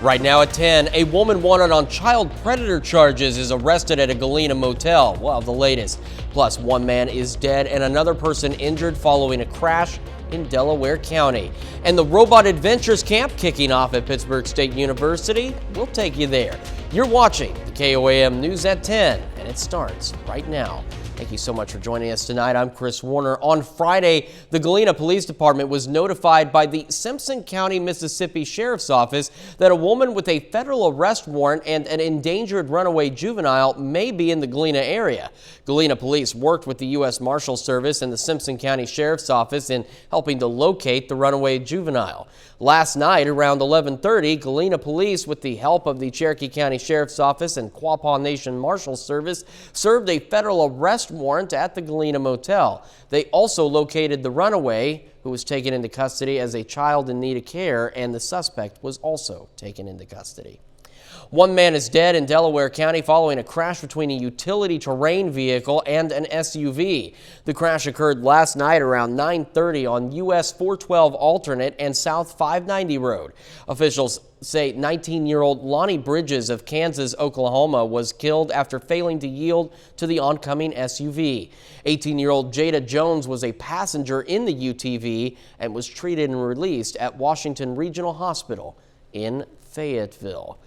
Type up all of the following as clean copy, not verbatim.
Right now at 10, a woman wanted on child predator charges is arrested at a Galena motel. Well, the latest. Plus, one man is dead and another person injured following a crash in Delaware County. And the Robot Adventures Camp kicking off at Pittsburgh State University. We'll take you there. You're watching the KOAM News at 10, and it starts right now. Thank you so much for joining us tonight. I'm Chris Warner. On Friday, the Galena Police Department was notified by the Simpson County, Mississippi Sheriff's Office that a woman with a federal arrest warrant and an endangered runaway juvenile may be in the Galena area. Galena Police worked with the U.S. Marshal Service and the Simpson County Sheriff's Office in helping to locate the runaway juvenile. Last night, around 11:30, Galena Police, with the help of the Cherokee County Sheriff's Office and Quapaw Nation Marshal Service, served a federal arrest warrant at the Galena Motel. They also located the runaway, who was taken into custody as a child in need of care, and the suspect was also taken into custody. One man is dead in Delaware County following a crash between a utility terrain vehicle and an SUV. The crash occurred last night around 9:30 on US 412 alternate and South 590 Road. Officials say 19-year-old Lonnie Bridges of Kansas, Oklahoma was killed after failing to yield to the oncoming SUV. 18-year-old Jada Jones was a passenger in the UTV and was treated and released at Washington Regional Hospital in Fayetteville.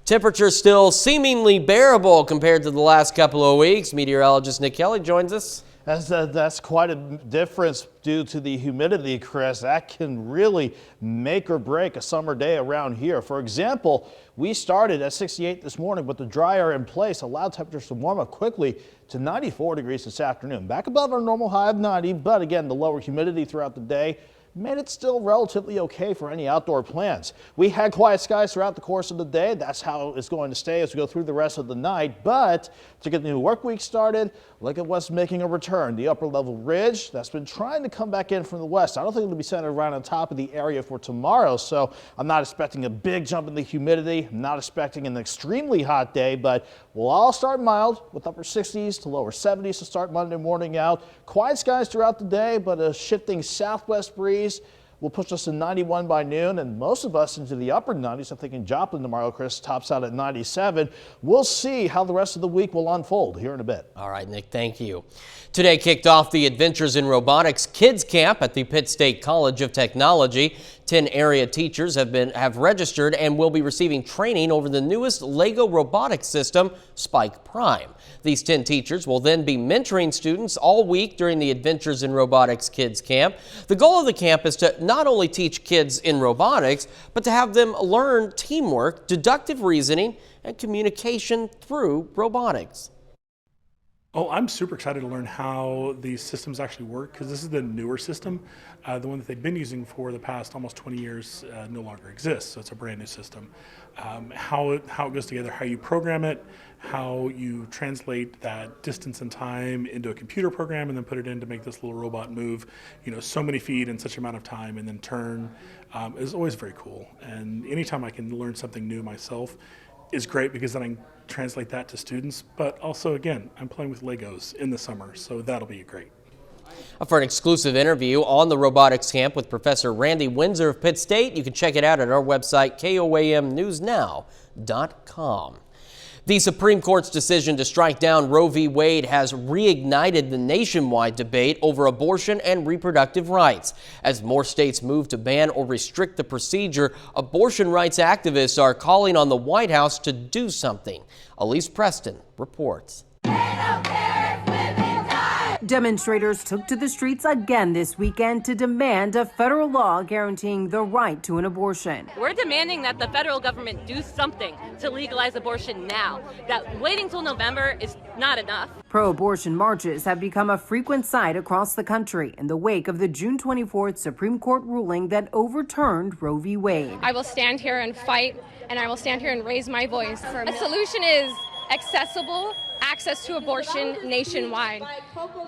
Temperatures still seemingly bearable compared to the last couple of weeks. Meteorologist Nick Kelly joins us. That's quite a difference due to the humidity, Chris. That can really make or break a summer day around here. For example, we started at 68 this morning, but the dry air in place allowed temperatures to warm up quickly to 94 degrees this afternoon. Back above our normal high of 90, but again, the lower humidity throughout the day made it still relatively okay for any outdoor plans. We had quiet skies throughout the course of the day. That's how it's going to stay as we go through the rest of the night. But to get the new work week started, look at what's making a return. The upper level ridge that's been trying to come back in from the west. I don't think it'll be centered right on top of the area for tomorrow. So I'm not expecting a big jump in the humidity. I'm not expecting an extremely hot day, but we'll all start mild with upper 60s to lower 70s to start Monday morning out. Quiet skies throughout the day, but a shifting southwest breeze will push us to 91 by noon, and most of us into the upper 90s. I'm thinking Joplin tomorrow, Chris, tops out at 97. We'll see how the rest of the week will unfold here in a bit. All right, Nick, thank you. Today kicked off the Adventures in Robotics Kids Camp at the Pitt State College of Technology. 10 area teachers have registered and will be receiving training over the newest Lego robotics system, Spike Prime. These 10 teachers will then be mentoring students all week during the Adventures in Robotics Kids Camp. The goal of the camp is to not only teach kids in robotics, but to have them learn teamwork, deductive reasoning, and communication through robotics. Oh, I'm super excited to learn how these systems actually work, because this is the newer system. The one that they've been using for the past almost 20 years no longer exists, so it's a brand new system. How it goes together, how you program it, how you translate that distance and time into a computer program and then put it in to make this little robot move, so many feet in such amount of time and then turn, is always very cool. And anytime I can learn something new myself is great, because then I can translate that to students. But also, again, I'm playing with Legos in the summer, so that'll be great. For an exclusive interview on the robotics camp with Professor Randy Windsor of Pitt State, you can check it out at our website, koamnewsnow.com. The Supreme Court's decision to strike down Roe v. Wade has reignited the nationwide debate over abortion and reproductive rights. As more states move to ban or restrict the procedure, abortion rights activists are calling on the White House to do something. Elise Preston reports. Demonstrators took to the streets again this weekend to demand a federal law guaranteeing the right to an abortion. We're demanding that the federal government do something to legalize abortion now. That waiting till November is not enough. Pro-abortion marches have become a frequent sight across the country in the wake of the June 24th Supreme Court ruling that overturned Roe v. Wade. I will stand here and fight, and I will stand here and raise my voice. A solution is accessible access to abortion nationwide.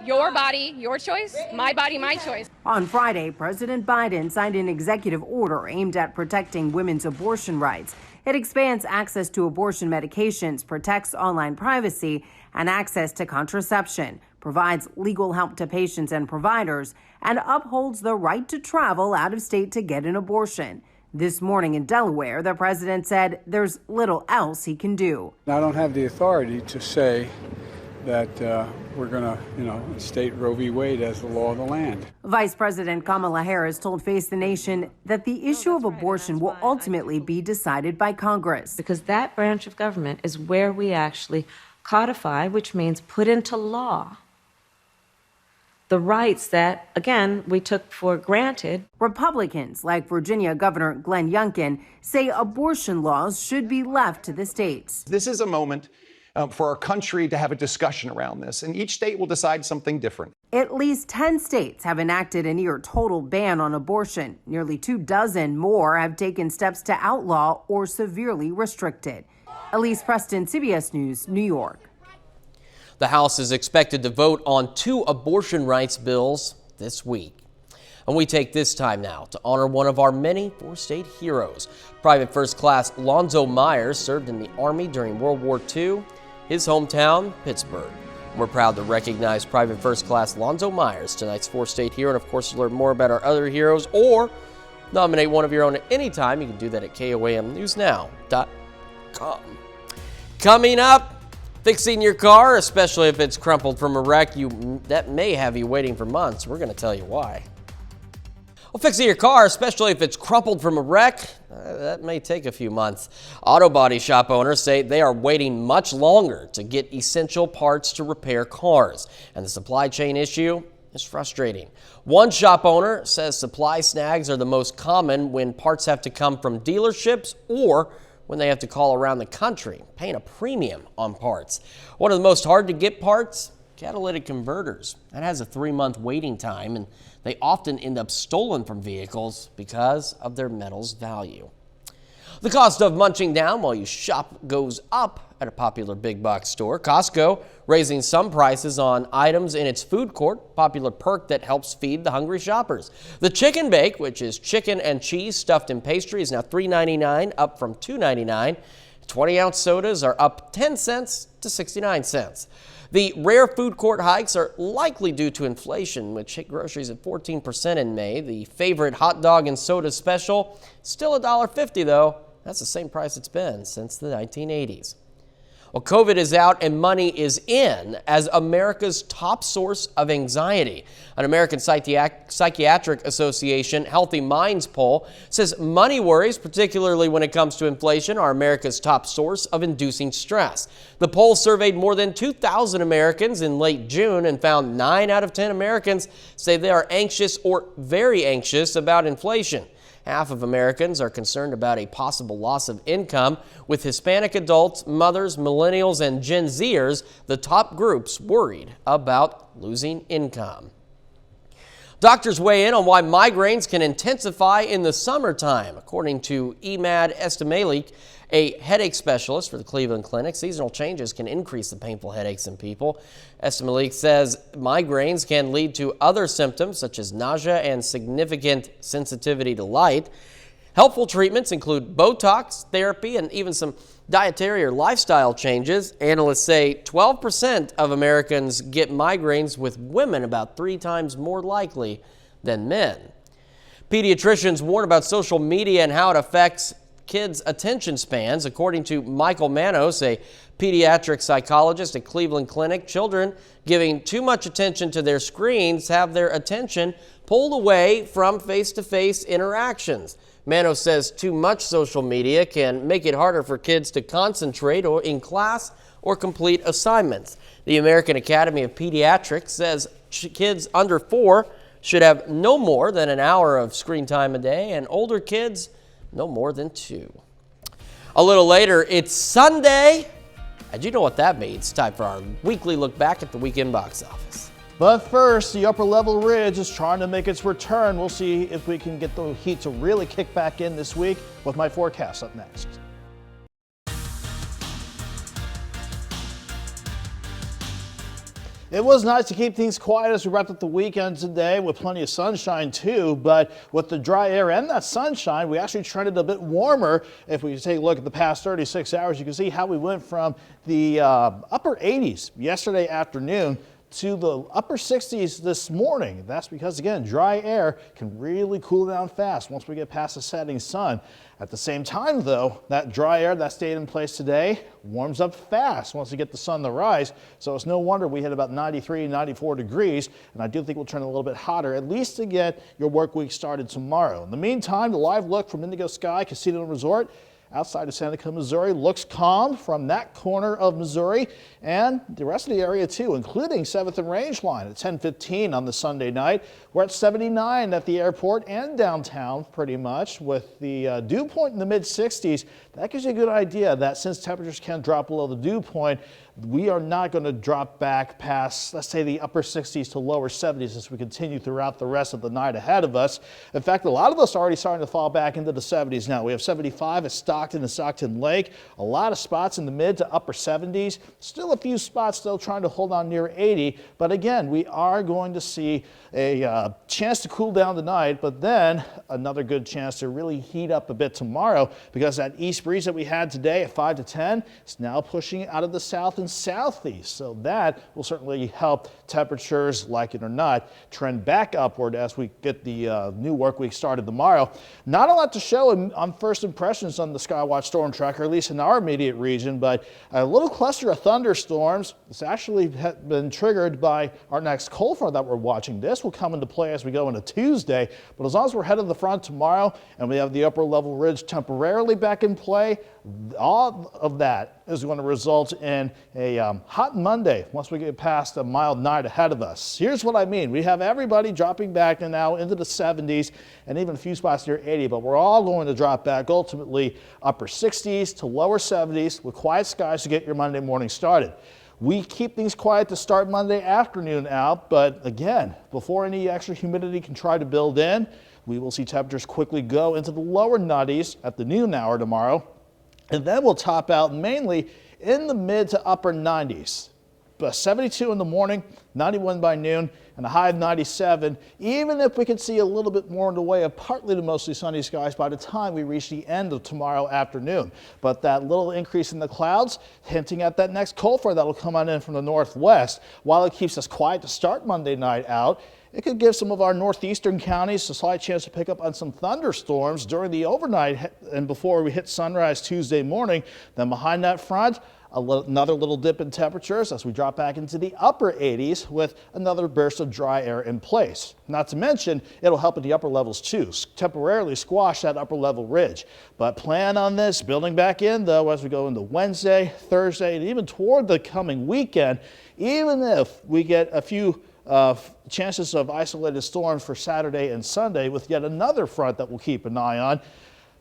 Your body, your choice. My body, my choice. On Friday, President Biden signed an executive order aimed at protecting women's abortion rights. It expands access to abortion medications, protects online privacy and access to contraception, provides legal help to patients and providers, and upholds the right to travel out of state to get an abortion. This morning in Delaware, the president said there's little else he can do. I don't have the authority to say that we're going to, state Roe v. Wade as the law of the land. Vice President Kamala Harris told Face the Nation that the issue of abortion will ultimately be decided by Congress. Because that branch of government is where we actually codify, which means put into law, the rights that, again, we took for granted. Republicans, like Virginia Governor Glenn Youngkin, say abortion laws should be left to the states. This is a moment for our country to have a discussion around this, and each state will decide something different. At least 10 states have enacted a near total ban on abortion. Nearly 24 more have taken steps to outlaw or severely restrict it. Elise Preston, CBS News, New York. The House is expected to vote on 2 abortion rights bills this week. And we take this time now to honor one of our many 4-state heroes. Private First Class Lonzo Myers served in the Army during World War II. His hometown, Pittsburgh. We're proud to recognize Private First Class Lonzo Myers, tonight's 4-state hero. And of course, to learn more about our other heroes or nominate one of your own at any time, you can do that at KOAMnewsnow.com. Coming up, fixing your car, especially if it's crumpled from a wreck, that may have you waiting for months. We're going to tell you why. Well, fixing your car, especially if it's crumpled from a wreck, that may take a few months. Auto body shop owners say they are waiting much longer to get essential parts to repair cars, and the supply chain issue is frustrating. One shop owner says supply snags are the most common when parts have to come from dealerships or when they have to call around the country, paying a premium on parts. One of the most hard to get parts, catalytic converters. That has a 3-month waiting time, and they often end up stolen from vehicles because of their metal's value. The cost of munching down while you shop goes up at a popular big box store. Costco raising some prices on items in its food court, popular perk that helps feed the hungry shoppers. The chicken bake, which is chicken and cheese stuffed in pastry, is now $3.99, up from $2.99. 20-ounce sodas are up 10 cents to 69 cents. The rare food court hikes are likely due to inflation, which hit groceries at 14% in May. The favorite hot dog and soda special, still $1.50 though. That's the same price it's been since the 1980s. Well, COVID is out and money is in as America's top source of anxiety. An American Psychiatric Association Healthy Minds poll says money worries, particularly when it comes to inflation, are America's top source of inducing stress. The poll surveyed more than 2,000 Americans in late June and found 9 out of 10 Americans say they are anxious or very anxious about inflation. Half of Americans are concerned about a possible loss of income, with Hispanic adults, mothers, millennials, and Gen Zers the top groups worried about losing income. Doctors weigh in on why migraines can intensify in the summertime. According to Emad Estamalik, a headache specialist for the Cleveland Clinic, seasonal changes can increase the painful headaches in people. Estamalik says migraines can lead to other symptoms such as nausea and significant sensitivity to light. Helpful treatments include Botox, therapy, and even some dietary or lifestyle changes. Analysts say 12% of Americans get migraines, with women about 3 times more likely than men. Pediatricians warn about social media and how it affects kids' attention spans. According to Michael Manos, a pediatric psychologist at Cleveland Clinic, children giving too much attention to their screens have their attention pulled away from face-to-face interactions. Manos says too much social media can make it harder for kids to concentrate or in class or complete assignments. The American Academy of Pediatrics says kids under 4 should have no more than an hour of screen time a day, and older kids no more than 2. A little later, it's Sunday, and you know what that means. Time for our weekly look back at the weekend box office. But first, the upper level ridge is trying to make its return. We'll see if we can get the heat to really kick back in this week with my forecast up next. It was nice to keep things quiet as we wrapped up the weekend today with plenty of sunshine too, but with the dry air and that sunshine, we actually trended a bit warmer. If we take a look at the past 36 hours, you can see how we went from the upper 80s yesterday afternoon to the upper 60s this morning. That's because, again, dry air can really cool down fast once we get past the setting sun. At the same time, though, that dry air that stayed in place today warms up fast once we get the sun to rise. So it's no wonder we hit about 93, 94 degrees. And I do think we'll turn a little bit hotter, at least to get your work week started tomorrow. In the meantime, the live look from Indigo Sky Casino Resort outside of Seneca, Missouri looks calm from that corner of Missouri and the rest of the area too, including 7th and Range Line at 10:15 on the Sunday night. We're at 79 at the airport and downtown pretty much with the dew point in the mid 60s. That gives you a good idea that since temperatures can drop below the dew point, we are not going to drop back past, let's say, the upper 60s to lower 70s as we continue throughout the rest of the night ahead of us. In fact, a lot of us are already starting to fall back into the 70s now. We have 75 at Stockton and Stockton Lake, a lot of spots in the mid to upper 70s, still a few spots still trying to hold on near 80. But again, we are going to see a chance to cool down tonight, but then another good chance to really heat up a bit tomorrow because that east breeze that we had today at 5 to 10 is now pushing out of the south and southeast. So that will certainly help temperatures, like it or not, trend back upward as we get the new work week started tomorrow. Not a lot to show on first impressions on the Skywatch storm tracker, at least in our immediate region, but a little cluster of thunderstorms. It's actually been triggered by our next cold front that we're watching. This will come into play as we go into Tuesday, but as long as we're head of the front tomorrow and we have the upper level ridge temporarily back in play, all of that is going to result in a hot Monday once we get past a mild night ahead of us. Here's what I mean. We have everybody dropping back now into the 70s and even a few spots near 80, but we're all going to drop back ultimately upper 60s to lower 70s with quiet skies to get your Monday morning started. We keep things quiet to start Monday afternoon out, but again, before any extra humidity can try to build in, we will see temperatures quickly go into the lower 90s at the noon hour tomorrow. And then we'll top out mainly in the mid to upper 90s. But 72 in the morning, 91 by noon, and a high of 97, even if we could see a little bit more in the way of partly to mostly sunny skies by the time we reach the end of tomorrow afternoon. But that little increase in the clouds hinting at that next cold front that will come on in from the northwest. While it keeps us quiet to start Monday night out, it could give some of our northeastern counties a slight chance to pick up on some thunderstorms during the overnight and before we hit sunrise Tuesday morning. Then behind that front, another little dip in temperatures as we drop back into the upper 80s with another burst of dry air in place. Not to mention, it'll help at the upper levels too, temporarily squash that upper level ridge. But plan on this building back in though as we go into Wednesday, Thursday, and even toward the coming weekend, even if we get a few chances of isolated storms for Saturday and Sunday with yet another front that we'll keep an eye on.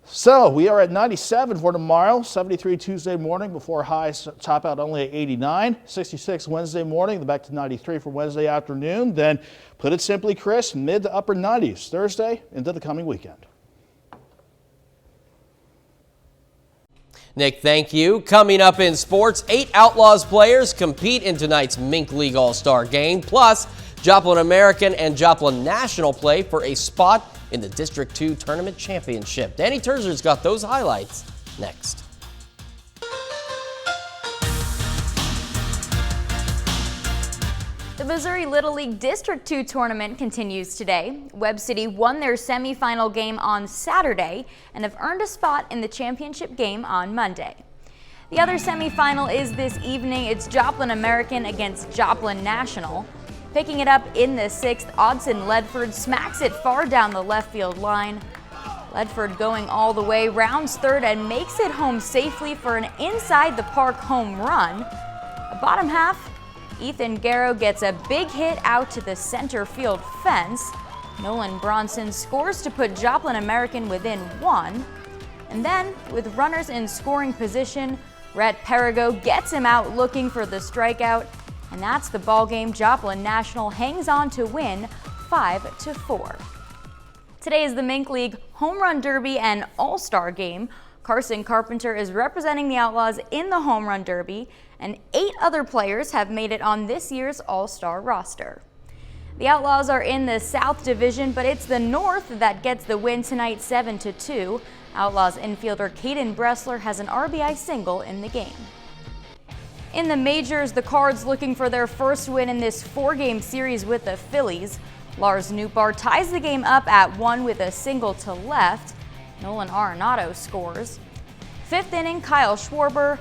So we are at 97 for tomorrow, 73 Tuesday morning before highs top out only at 89, 66 Wednesday morning, then back to 93 for Wednesday afternoon. Then put it simply, Chris, mid to upper 90s Thursday into the coming weekend. Nick, thank you. Coming up in sports, 8 Outlaws players compete in tonight's Mink League All-Star Game. Plus, Joplin American and Joplin National play for a spot in the District 2 Tournament Championship. Danny Terzer's got those highlights next. The Missouri Little League District 2 tournament continues today. Webb City won their semifinal game on Saturday and have earned a spot in the championship game on Monday. The other semifinal is this evening. It's Joplin American against Joplin National. Picking it up in the 6th, Odson Ledford smacks it far down the left field line. Ledford going all the way, rounds third and makes it home safely for an inside the park home run. The bottom half, Ethan Garrow gets a big hit out to the center field fence. Nolan Bronson scores to put Joplin American within 1. And then, with runners in scoring position, Rhett Perigo gets him out looking for the strikeout. And that's the ballgame. Joplin National hangs on to win 5-4. Today is the Mink League Home Run Derby and All-Star Game. Carson Carpenter is representing the Outlaws in the Home Run Derby, and 8 other players have made it on this year's All-Star roster. The Outlaws are in the South Division, but it's the North that gets the win tonight 7-2. Outlaws infielder Caden Bressler has an RBI single in the game. In the majors, the Cards looking for their first win in this 4-game series with the Phillies. Lars Nootbaar ties the game up at 1 with a single to left. Nolan Arenado scores. 5th inning, Kyle Schwarber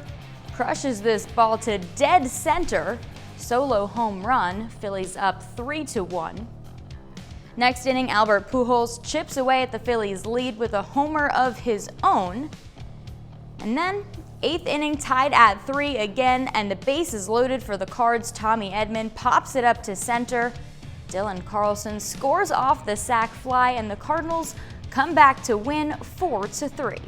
crushes this ball to dead center. Solo home run, Phillies up 3-1. Next inning, Albert Pujols chips away at the Phillies' lead with a homer of his own. And then 8th inning, tied at 3 again, and the base is loaded for the Cards. Tommy Edman pops it up to center. Dylan Carlson scores off the sac fly, and the Cardinals come back to win 4-3.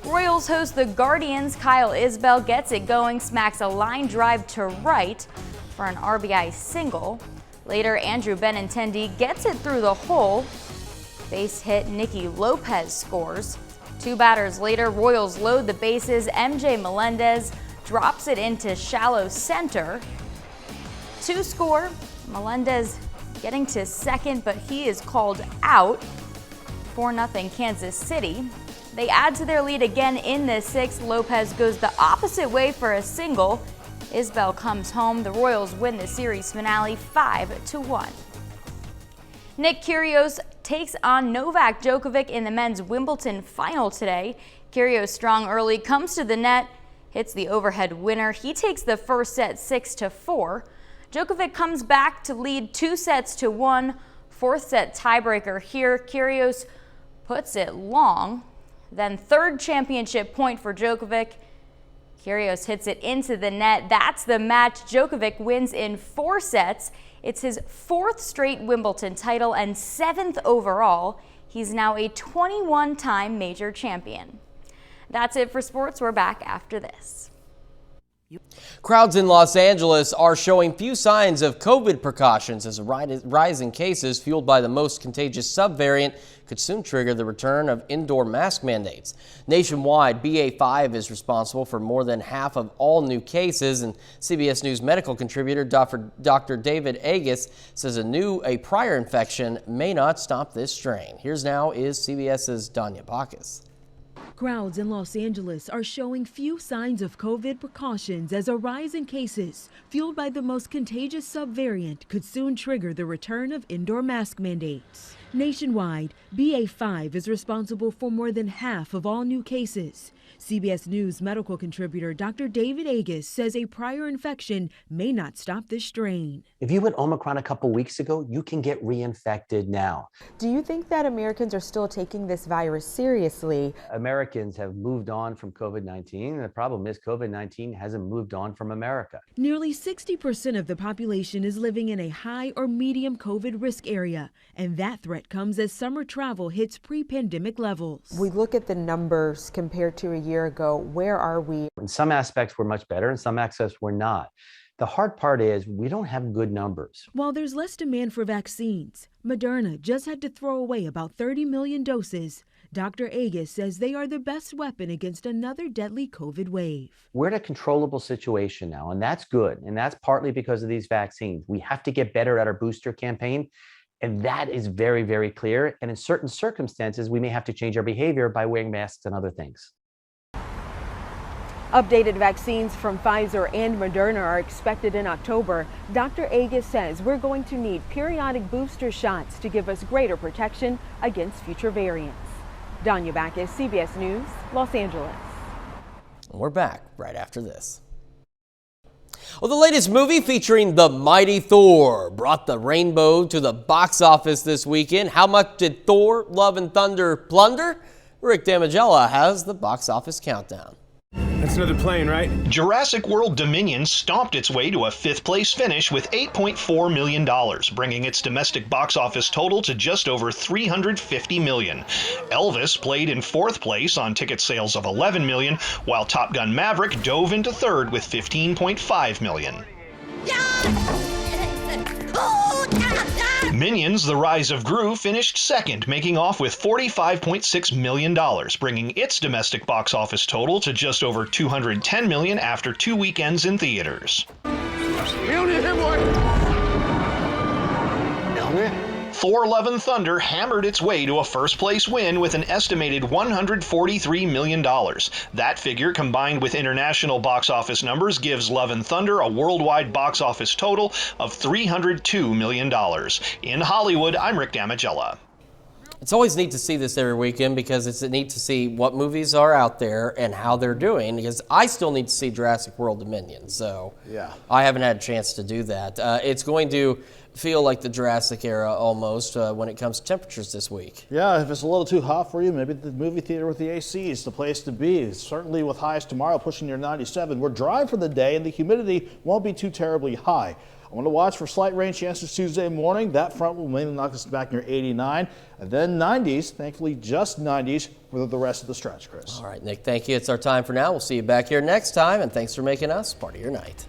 Royals host the Guardians. Kyle Isbell gets it going, smacks a line drive to right for an RBI single. Later, Andrew Benintendi gets it through the hole. Base hit Nicky Lopez scores. 2 batters later, Royals load the bases. MJ Melendez drops it into shallow center. 2 score. Melendez getting to second, but he is called out. 4-0 Kansas City. They add to their lead again in the 6th. Lopez goes the opposite way for a single. Isbell comes home. The Royals win the series finale 5-1. Nick Curios takes on Novak Djokovic in the men's Wimbledon final today. Curios strong early, comes to the net, hits the overhead winner. He takes the first set 6-4. Djokovic comes back to lead 2-1. 4th set tiebreaker here. Curios puts it long. Then 3rd championship point for Djokovic. Kyrgios hits it into the net. That's the match. Djokovic wins in 4 sets. It's his 4th straight Wimbledon title and 7th overall. He's now a 21-time major champion. That's it for sports. We're back after this. Crowds in Los Angeles are showing few signs of COVID precautions as a rise in cases fueled by the most contagious subvariant could soon trigger the return of indoor mask mandates. Nationwide, BA.5 is responsible for more than half of all new cases, and CBS News medical contributor Dr. David Agus says a prior infection may not stop this strain. Here's now is CBS's Danya Bacchus. Crowds in Los Angeles are showing few signs of COVID precautions as a rise in cases, fueled by the most contagious subvariant, could soon trigger the return of indoor mask mandates. Nationwide, BA.5 is responsible for more than half of all new cases. CBS News medical contributor Dr. David Agus says a prior infection may not stop this strain. If you had Omicron a couple weeks ago, you can get reinfected now. Do you think that Americans are still taking this virus seriously? Americans have moved on from COVID-19, and the problem is COVID-19 hasn't moved on from America. Nearly 60% of the population is living in a high or medium COVID risk area, and that threat comes as summer travel hits pre-pandemic levels. We look at the numbers compared to a year ago. Where are we? In some aspects, we're much better. In some aspects, we're not. The hard part is we don't have good numbers. While there's less demand for vaccines, Moderna just had to throw away about 30 million doses. Dr. Agus says they are the best weapon against another deadly COVID wave. We're in a controllable situation now, and that's good. And that's partly because of these vaccines. We have to get better at our booster campaign. And that is very, very clear. And in certain circumstances, we may have to change our behavior by wearing masks and other things. Updated vaccines from Pfizer and Moderna are expected in October. Dr. Agus says we're going to need periodic booster shots to give us greater protection against future variants. Danya Bacchus, CBS News, Los Angeles. We're back right after this. Well, the latest movie featuring the mighty Thor brought the rainbow to the box office this weekend. How much did Thor, Love and Thunder plunder? Rick Damigella has the box office countdown. That's another plane, right? Jurassic World Dominion stomped its way to a 5th place finish with $8.4 million, bringing its domestic box office total to just over $350 million. Elvis played in 4th place on ticket sales of $11 million, while Top Gun Maverick dove into 3rd with $15.5 million. Minions: The Rise of Gru finished 2nd, making off with $45.6 million, bringing its domestic box office total to just over $210 million after 2 weekends in theaters. Thor: Love and Thunder hammered its way to a first-place win with an estimated $143 million. That figure, combined with international box office numbers, gives Love and Thunder a worldwide box office total of $302 million. In Hollywood, I'm Rick Damigella. It's always neat to see this every weekend because it's neat to see what movies are out there and how they're doing, because I still need to see Jurassic World Dominion, so yeah, I haven't had a chance to do that. It's going to feel like the Jurassic era almost when it comes to temperatures this week. Yeah, if it's a little too hot for you, maybe the movie theater with the AC is the place to be. Certainly with highs tomorrow pushing near 97. We're dry for the day and the humidity won't be too terribly high. I want to watch for slight rain chances Tuesday morning. That front will mainly knock us back near 89. And then 90s, thankfully just 90s for the rest of the stretch, Chris. All right, Nick, thank you. It's our time for now. We'll see you back here next time, and thanks for making us part of your night.